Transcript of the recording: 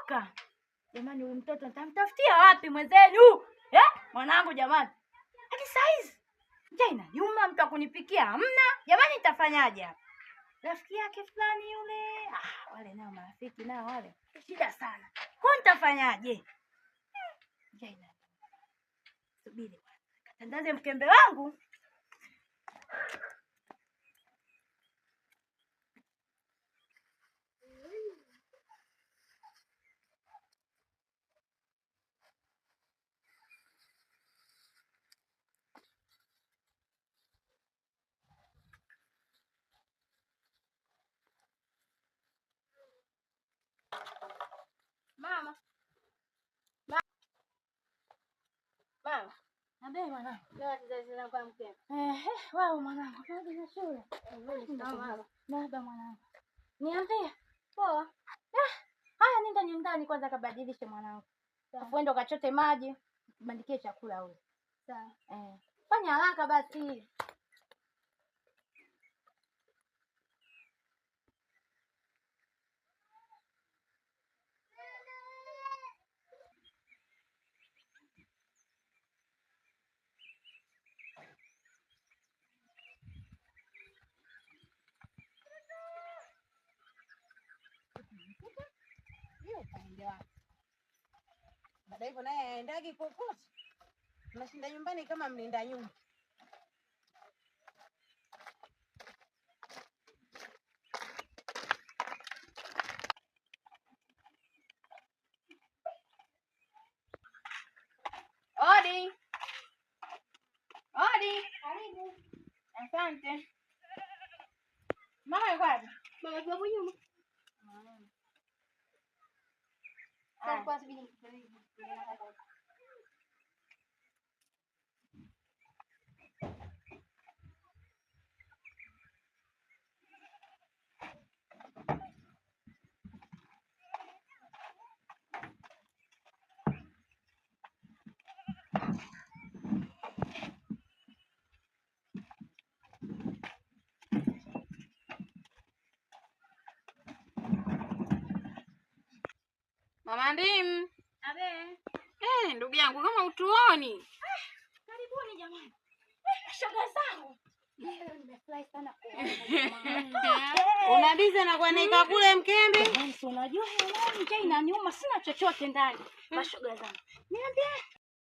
Toka. Jamani huyu mtoto nitamtafutia wapi mwenzenu? Mwanangu jamani. Hadi saizi. Njaa inaniuma, mtu akunipikia hamna. Jamani nitafanyaje hapa? Rafiki yake fulani yule. Wale nao marafiki nao wale. Shida sana. Kwa nitafanyaje? Njaa inaniuma. Subiri bwana. Katandaze mkembe wangu. Mama. Mama. Nabe mwanangu. Leo tutaanza kwa mkembe. Wewe mwanangu, rudi na shule. Mama. Baba mwanangu. Niambie. Poa. Haya nenda nyumbani kwanza kabadilishe mwanangu. Afu enda ukachote maji, bandikie chakula ule. Sawa. Fanya haraka basi. Baada hivyo naye aendagi kokote. Tunashinda nyumbani kama mlinda nyumba. Odi. Odi. Karibu. Asante. Mama yuko wapi? Mama yuko hapo nyuma. Kwa sababu Mama Ndim. Abe. Ndugu yangu kama utuoni. Karibuni jamani. Shoga zangu. Leo nimefurahi sana kuona. Unabiza na kuanika kule mkembe? Unajua njaa inaniuma, sina chochote ndani. Mashoga zangu. Niambie